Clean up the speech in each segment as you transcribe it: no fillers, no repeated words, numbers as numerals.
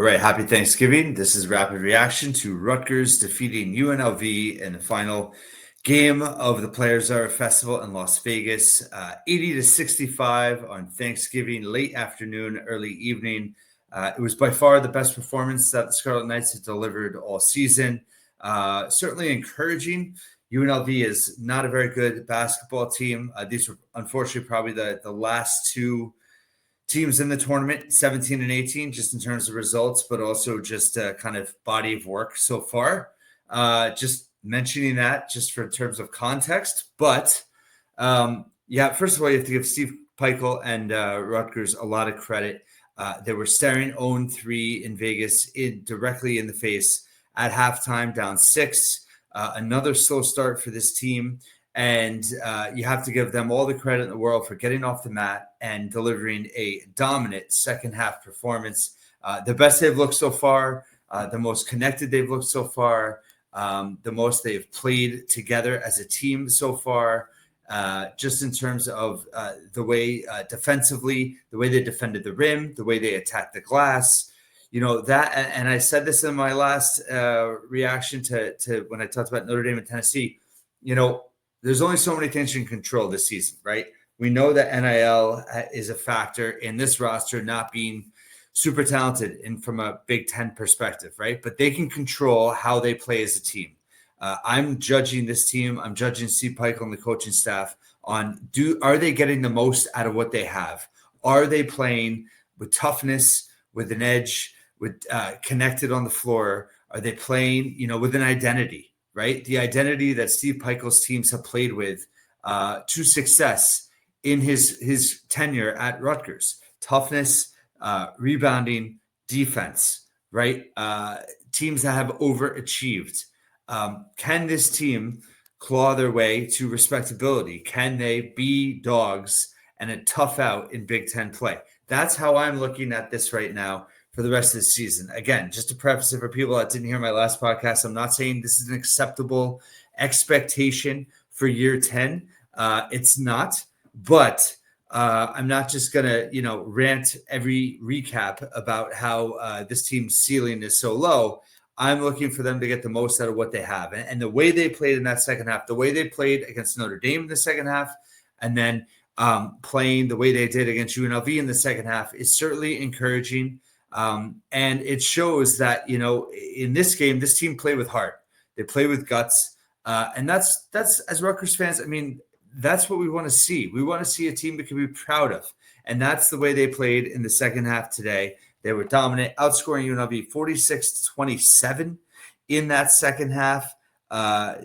All right, happy Thanksgiving. This is Rapid Reaction to Rutgers defeating UNLV in the final game of the Players Era Festival in Las Vegas, 80-65 on Thanksgiving, late afternoon, early evening. It was by far the best performance that the Scarlet Knights have delivered all season. Certainly encouraging. UNLV is not a very good basketball team. These were unfortunately probably the last two teams in the tournament, 17 and 18, just in terms of results, but also just kind of body of work so far. Just mentioning that just for terms of context. But first of all, you have to give Steve Pikiell and Rutgers a lot of credit. They were staring 0-3 in Vegas directly in the face at halftime, down 6. Another slow start for this team. And you have to give them all the credit in the world for getting off the mat and delivering a dominant second half performance. The best they've looked so far, the most connected they've looked so far, the most they've played together as a team so far, just in terms of the way defensively, the way they defended the rim, the way they attacked the glass. You know, that, and I said this in my last reaction to when I talked about Notre Dame and Tennessee, you know, there's only so many things you can control this season, right? We know that NIL is a factor in this roster not being super talented and from a Big Ten perspective, right? But they can control how they play as a team. I'm judging this team. I'm judging Steve Pikiell and the coaching staff on are they getting the most out of what they have? Are they playing with toughness, with an edge, with connected on the floor? Are they playing, with an identity? Right? The identity that Steve Pikiell's teams have played with to success in his tenure at Rutgers. Toughness, rebounding, defense, right? Teams that have overachieved. Can this team claw their way to respectability? Can they be dogs and a tough out in Big Ten play? That's how I'm looking at this right now for the rest of the season. Again, just to preface it for people that didn't hear my last podcast, I'm not saying this is an acceptable expectation for year 10. It's not, but I'm not just going to, rant every recap about how this team's ceiling is so low. I'm looking for them to get the most out of what they have. And the way they played in that second half, the way they played against Notre Dame in the second half, and then playing the way they did against UNLV in the second half is certainly encouraging. And it shows that, in this game, this team played with heart. They play with guts. And that's as Rutgers fans, I mean, that's what we want to see. We want to see a team we can be proud of. And that's the way they played in the second half today. They were dominant, outscoring UNLV 46-27 in that second half.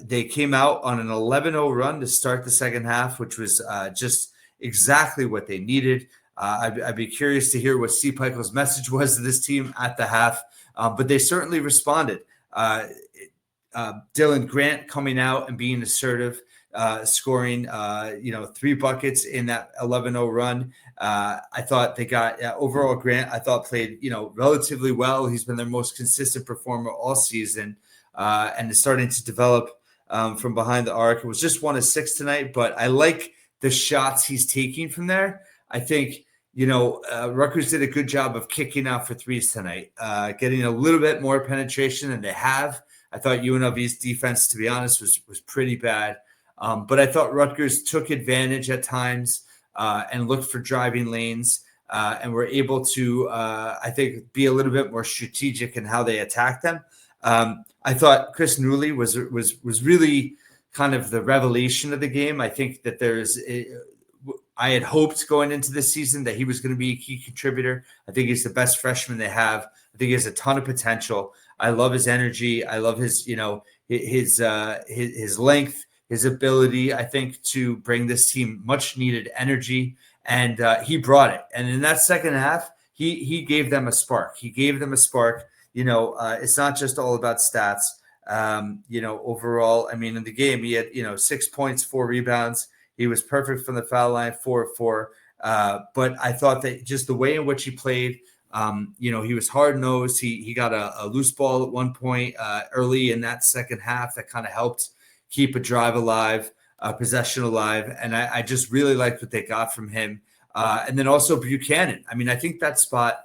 They came out on an 11-0 run to start the second half, which was just exactly what they needed. I'd be curious to hear what Steve Pikiell's message was to this team at the half, but they certainly responded. Dylan Grant coming out and being assertive, scoring, 3 buckets in that 11-0 run. I thought they got overall Grant, I thought played, relatively well. He's been their most consistent performer all season and is starting to develop from behind the arc. It was just 1 of 6 tonight, but I like the shots he's taking from there. I think, Rutgers did a good job of kicking out for threes tonight, getting a little bit more penetration than they have. I thought UNLV's defense, to be honest, was pretty bad. But I thought Rutgers took advantage at times and looked for driving lanes and were able to, I think, be a little bit more strategic in how they attacked them. I thought Chris Newley was really kind of the revelation of the game. I think that I had hoped going into this season that he was going to be a key contributor. I think he's the best freshman they have. I think he has a ton of potential. I love his energy. I love his length, his ability, I think, to bring this team much needed energy. And he brought it. And in that second half, he gave them a spark. He gave them a spark. It's not just all about stats. Overall, I mean, in the game, he had, 6 points, 4 rebounds. He was perfect from the foul line, 4-4. But I thought that just the way in which he played, he was hard-nosed. He got a loose ball at one point early in that second half that kind of helped keep a drive alive, a possession alive. And I just really liked what they got from him. And then also Buchanan. I mean, I think that spot,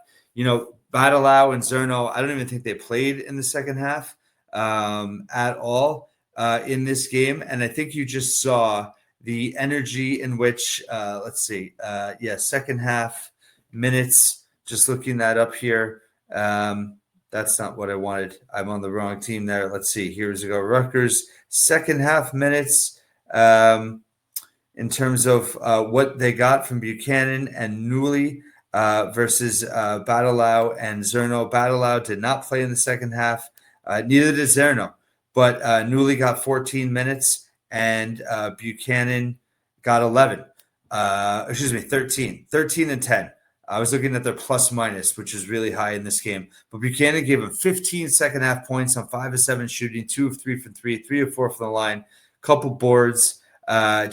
Badalau and Zerno, I don't even think they played in the second half at all in this game. And I think you just saw the energy in which, second half minutes, just looking that up here. That's not what I wanted. I'm on the wrong team there. Let's see. Here's we go. Rutgers, second half minutes. In terms of what they got from Buchanan and Newley versus Badalau and Zerno. Badalau did not play in the second half. Neither did Zerno. But Newley got 14 minutes and Buchanan got 11. 13. 13 and 10. I was looking at their plus minus, which is really high in this game. But Buchanan gave him 15 second half points on 5 of 7 shooting, 2 of 3 from 3, 3 of 4 from the line, couple boards. A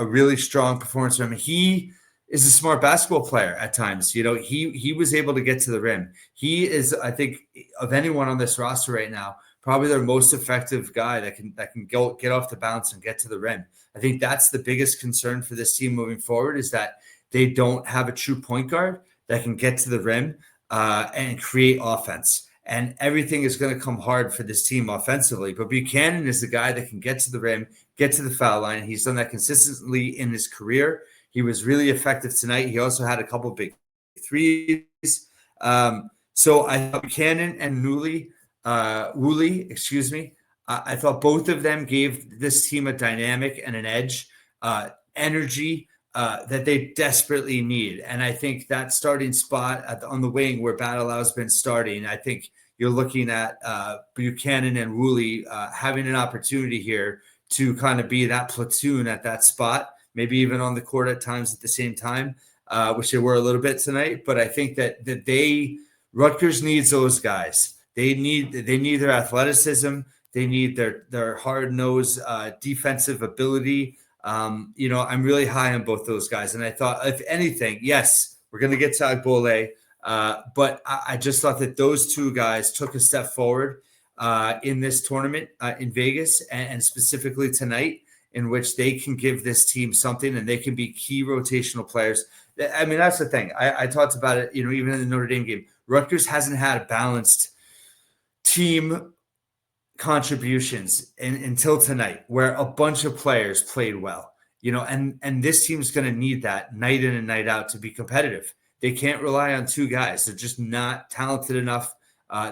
really strong performance from him. He is a smart basketball player at times. He was able to get to the rim. He is, I think, of anyone on this roster right now, probably their most effective guy that can get off the bounce and get to the rim. I think that's the biggest concern for this team moving forward, is that they don't have a true point guard that can get to the rim and create offense. And everything is going to come hard for this team offensively. But Buchanan is the guy that can get to the rim, get to the foul line. He's done that consistently in his career. He was really effective tonight. He also had a couple big threes. So I thought Buchanan and Woolley, I thought both of them gave this team a dynamic and an edge, energy that they desperately need. And I think that starting spot on the wing where Badalau's been starting, I think you're looking at Buchanan and Woolley having an opportunity here to kind of be that platoon at that spot, maybe even on the court at times at the same time, which they were a little bit tonight. But I think that Rutgers needs those guys. They need their athleticism. They need their hard-nosed defensive ability. I'm really high on both those guys. And I thought, if anything, yes, we're going to get to Agbole, but I just thought that those two guys took a step forward in this tournament in Vegas, and specifically tonight, in which they can give this team something and they can be key rotational players. I mean, that's the thing. I talked about it, even in the Notre Dame game. Rutgers hasn't had a balanced team contributions until tonight, where a bunch of players played well, and this team's going to need that night in and night out to be competitive. They can't rely on two guys. They're just not talented enough.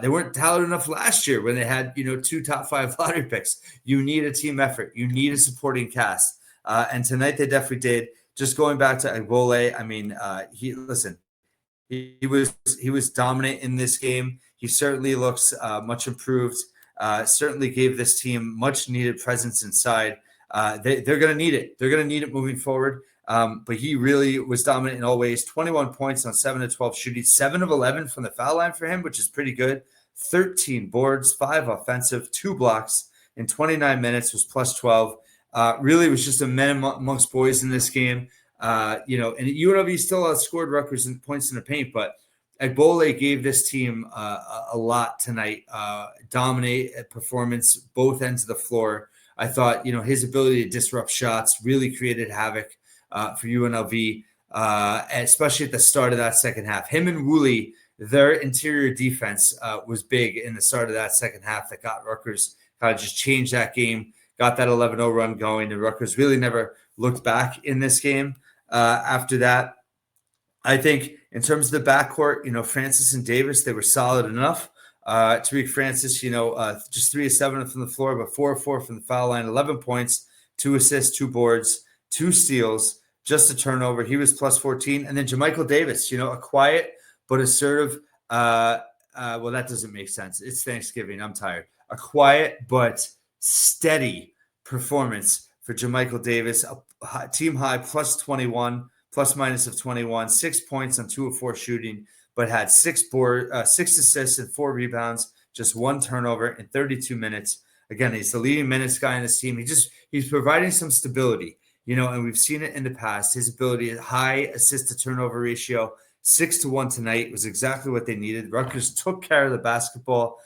They weren't talented enough last year when they had, 2 top 5 lottery picks. You need a team effort. You need a supporting cast. And tonight they definitely did. Just going back to Agbole, I mean, he was dominant in this game. He certainly looks much improved. Certainly gave this team much needed presence inside. They're going to need it. They're going to need it moving forward. But he really was dominant in all ways. 21 points on 7 of 12 shooting, 7 of 11 from the foul line for him, which is pretty good. 13 boards, 5 offensive, 2 blocks in 29 minutes, was plus 12. Really was just a man amongst boys in this game. And UNLV still outscored Rutgers in points in the paint, but Agbole gave this team a lot tonight. Dominate performance, both ends of the floor. I thought, his ability to disrupt shots really created havoc for UNLV, especially at the start of that second half. Him and Woolley, their interior defense was big in the start of that second half that got Rutgers kind of just changed that game, got that 11-0 run going, and Rutgers really never looked back in this game after that. I think in terms of the backcourt, Francis and Davis, they were solid enough. Tariq Francis, just 3 of 7 from the floor, but 4 of 4 from the foul line, 11 points, 2 assists, 2 boards, 2 steals, just a turnover. He was plus 14. And then JaMychal Davis, a quiet but assertive. Well, that doesn't make sense. It's Thanksgiving. I'm tired. A quiet but steady performance for JaMychal Davis, a team high plus 21, plus minus of 21, 6 points on 2 of 4 shooting, but had 6 assists and 4 rebounds, just 1 turnover in 32 minutes. Again, he's the leading minutes guy in this team. He's providing some stability, and we've seen it in the past. His ability, high assist to turnover ratio, 6-1 tonight was exactly what they needed. Rutgers took care of the basketball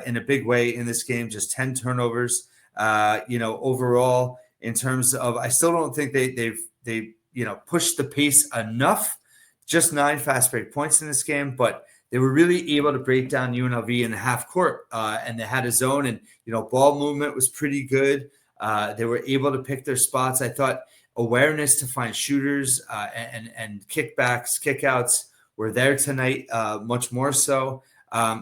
in a big way in this game, just 10 turnovers. Overall, in terms of, I still don't think they pushed the pace enough. Just 9 fast break points in this game, but they were really able to break down UNLV in the half court, and they had a zone, and ball movement was pretty good. They were able to pick their spots. I thought awareness to find shooters and kickbacks, kickouts were there tonight, much more so.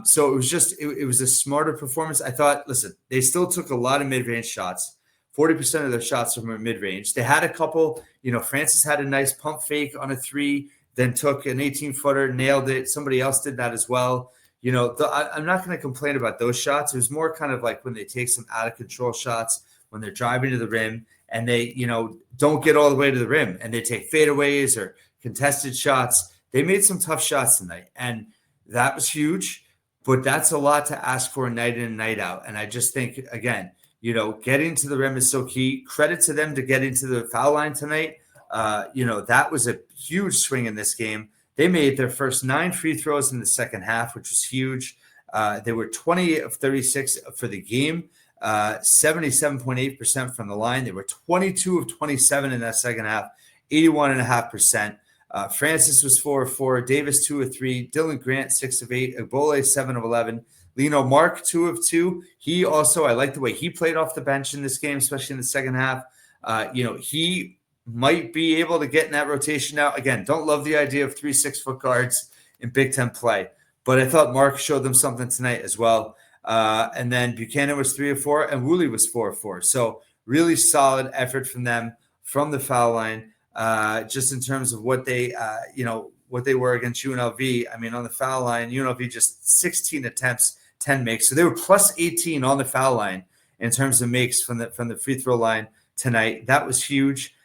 So it was just it was a smarter performance. I thought, listen, they still took a lot of mid-range shots. 40% of their shots from mid-range. They had a couple, Francis had a nice pump fake on a three, then took an 18-footer, nailed it. Somebody else did that as well. I'm not going to complain about those shots. It was more kind of like when they take some out-of-control shots, when they're driving to the rim, and they, don't get all the way to the rim, and they take fadeaways or contested shots. They made some tough shots tonight, and that was huge, but that's a lot to ask for a night in and night out. And I just think, again, getting to the rim is so key. Credit to them to getting to the foul line tonight. That was a huge swing in this game. They made their first 9 free throws in the second half, which was huge. They were 20 of 36 for the game, 77.8% from the line. They were 22 of 27 in that second half, 81.5%. Francis was 4 of 4, Davis 2 of 3, Dylan Grant 6 of 8, Ebole 7 of 11. Lino Mark 2 of 2. He also, I like the way he played off the bench in this game, especially in the second half. He might be able to get in that rotation now. Again, don't love the idea of 3 6-foot guards in Big Ten play, but I thought Mark showed them something tonight as well. And then Buchanan was 3 of 4, and Woolley was 4 of 4. So really solid effort from them from the foul line, just in terms of what they, what they were against UNLV. I mean, on the foul line, UNLV just 16 attempts, 10 makes. So they were plus 18 on the foul line in terms of makes from the free throw line tonight. That was huge.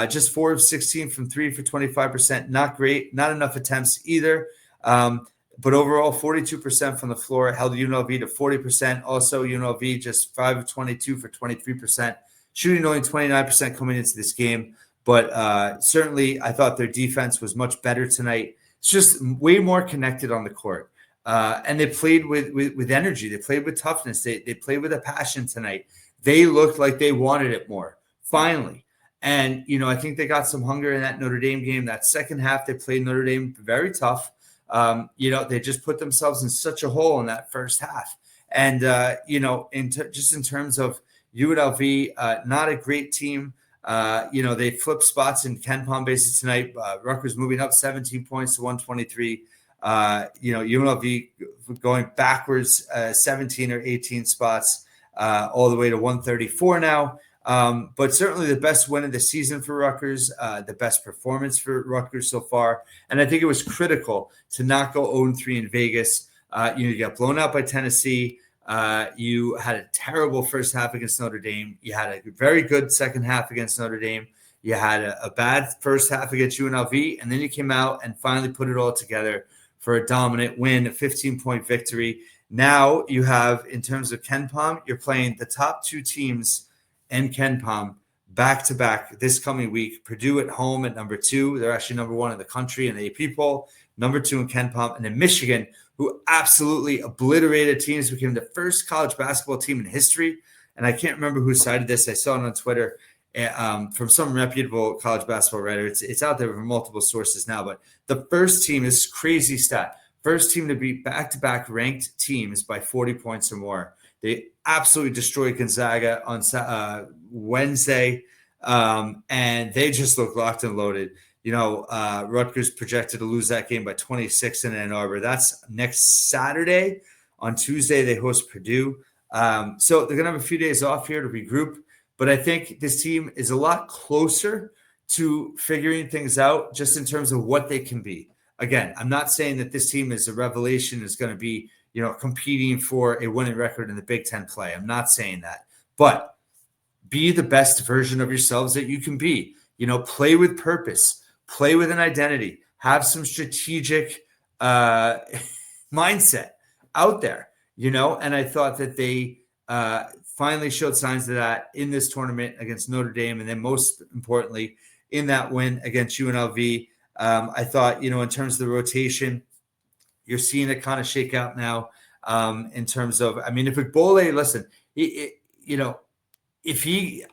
Just 4 of 16 from 3 for 25%. Not great. Not enough attempts either. But overall, 42% from the floor held UNLV to 40%. Also, UNLV just 5 of 22 for 23%. Shooting only 29% coming into this game. But certainly, I thought their defense was much better tonight. It's just way more connected on the court. And they played with energy. They played with toughness. They played with a passion tonight. They looked like they wanted it more, finally. And, I think they got some hunger in that Notre Dame game. That second half, they played Notre Dame very tough. They just put themselves in such a hole in that first half. And, just in terms of UNLV, not a great team. They flipped spots in KenPom bases tonight. Rutgers moving up 17 points to 123. UNLV going backwards 17 or 18 spots all the way to 134 now. But certainly the best win of the season for Rutgers, the best performance for Rutgers so far. And I think it was critical to not go 0-3 in Vegas. You got blown out by Tennessee. You had a terrible first half against Notre Dame. You had a very good second half against Notre Dame. You had a bad first half against UNLV, and then you came out and finally put it all together for a dominant win, a 15-point victory. Now you have, in terms of KenPom, you're playing the top 2 teams in KenPom back-to-back this coming week. Purdue at home at number 2. They're actually number 1 in the country in the AP poll, number 2 in KenPom. And then Michigan, who absolutely obliterated teams, became the first college basketball team in history. And I can't remember who cited this. I saw it on Twitter from some reputable college basketball writer. It's out there from multiple sources now. But the first team, this crazy stat, first team to beat back-to-back ranked teams by 40 points or more. They absolutely destroyed Gonzaga on Wednesday, and they just look locked and loaded. Rutgers projected to lose that game by 26 in Ann Arbor. That's next Saturday. On Tuesday, they host Purdue. So they're going to have a few days off here to regroup. But I think this team is a lot closer to figuring things out just in terms of what they can be. Again, I'm not saying that this team is a revelation, is going to be, competing for a winning record in the Big Ten play. I'm not saying that. But be the best version of yourselves that you can be. Play with purpose. Play with an identity. Have some strategic mindset out there, And I thought that they finally showed signs of that in this tournament against Notre Dame, and then most importantly, in that win against UNLV. I thought, in terms of the rotation, you're seeing it kind of shake out now in terms of, if Ebole, listen,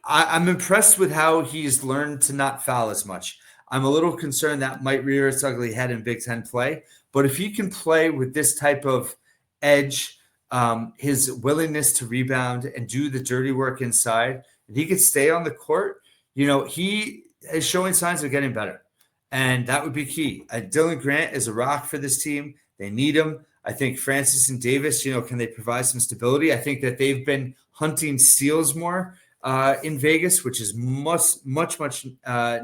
I'm impressed with how he's learned to not foul as much. I'm a little concerned that might rear its ugly head in Big Ten play. But if he can play with this type of edge, his willingness to rebound and do the dirty work inside, and he could stay on the court, he is showing signs of getting better. And that would be key. Dylan Grant is a rock for this team. They need him. I think Francis and Davis, can they provide some stability? I think that they've been hunting steals more in Vegas, which is much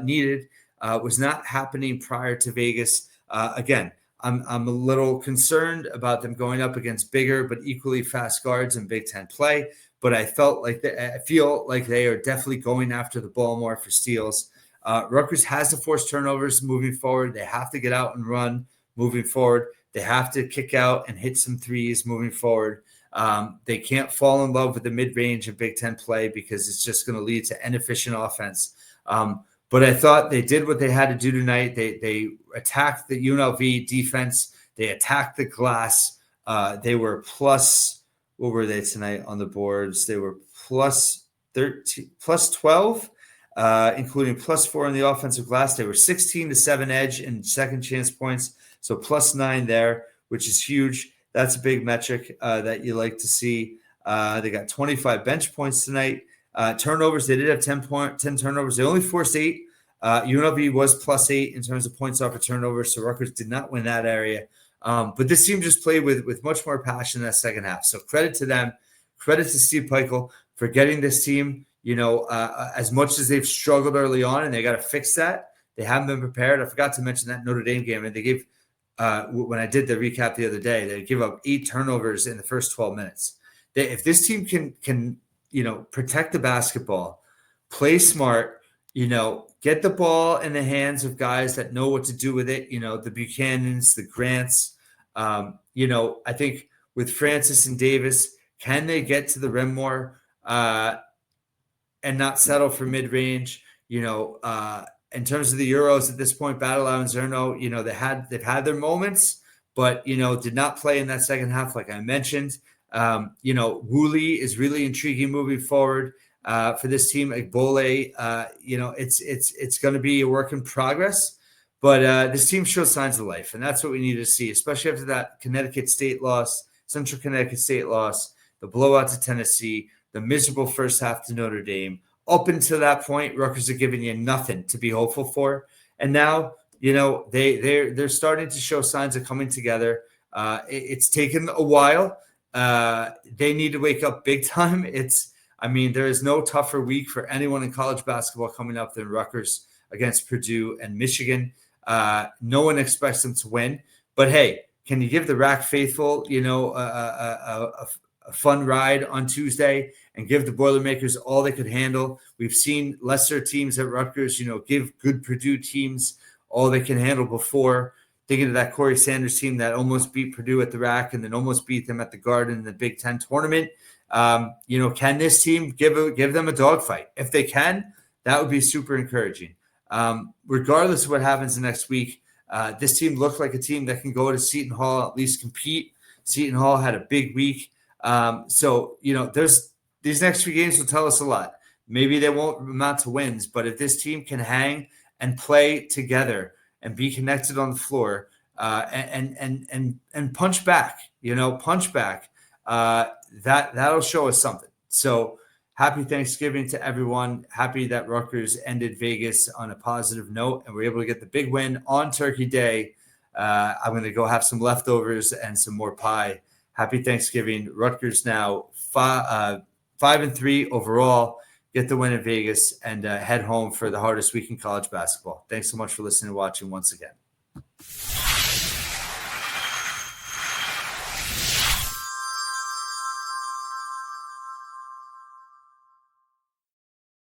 needed. Was not happening prior to Vegas. Again, I'm a little concerned about them going up against bigger but equally fast guards in Big Ten play. But I feel like they are definitely going after the ball more for steals. Rutgers has to force turnovers moving forward. They have to get out and run moving forward. They have to kick out and hit some threes moving forward. They can't fall in love with the mid-range of Big Ten play because it's just going to lead to inefficient offense. But I thought they did what they had to do tonight. They attacked the UNLV defense. They attacked the glass. They were plus, what were they tonight on the boards? They were plus 13, plus 12, including plus 4 on the offensive glass. They were 16-7 edge in second chance points. So plus 9 there, which is huge. That's a big metric that you like to see. They got 25 bench points tonight. Turnovers, they did have 10 turnovers. They only forced 8. UNLV was plus 8 in terms of points off of turnovers, so Rutgers did not win that area. But this team just played with much more passion in that second half. So credit to them. Credit to Steve Peichel for getting this team, as much as they've struggled early on, and they got to fix that. They haven't been prepared. I forgot to mention that Notre Dame game, and they gave when I did the recap the other day, they give up 8 turnovers in the first 12 minutes. If this team can protect the basketball, play smart, get the ball in the hands of guys that know what to do with it, the Buchanans, the Grants. I think with Francis and Davis, can they get to the rim more and not settle for mid-range? In terms of the Euros at this point, Badalao and Zerno, they've had their moments, but did not play in that second half, like I mentioned. Woolley is really intriguing moving forward for this team. Igbole, it's going to be a work in progress, but this team shows signs of life, and that's what we need to see, especially after that Connecticut State loss, Central Connecticut State loss, the blowout to Tennessee, the miserable first half to Notre Dame. Up until that point, Rutgers are giving you nothing to be hopeful for. And now, they're starting to show signs of coming together. It's taken a while. They need to wake up big time. There is no tougher week for anyone in college basketball coming up than Rutgers against Purdue and Michigan. No one expects them to win. But, hey, can you give the RAC faithful, a fun ride on Tuesday and give the Boilermakers all they could handle? We've seen lesser teams at Rutgers, give good Purdue teams all they can handle before. Thinking of that Corey Sanders team that almost beat Purdue at the RAC and then almost beat them at the Garden in the Big Ten tournament. Can this team give them a dogfight? If they can, that would be super encouraging. Regardless of what happens the next week, this team looked like a team that can go to Seton Hall, at least compete. Seton Hall had a big week. There's these next 3 games will tell us a lot. Maybe they won't amount to wins, but if this team can hang and play together and be connected on the floor, and punch back, that'll show us something. So happy Thanksgiving to everyone. Happy that Rutgers ended Vegas on a positive note and we're able to get the big win on Turkey Day. I'm going to go have some leftovers and some more pie. Happy Thanksgiving. Rutgers now 5-3 overall. Get the win in Vegas and head home for the hardest week in college basketball. Thanks so much for listening and watching once again.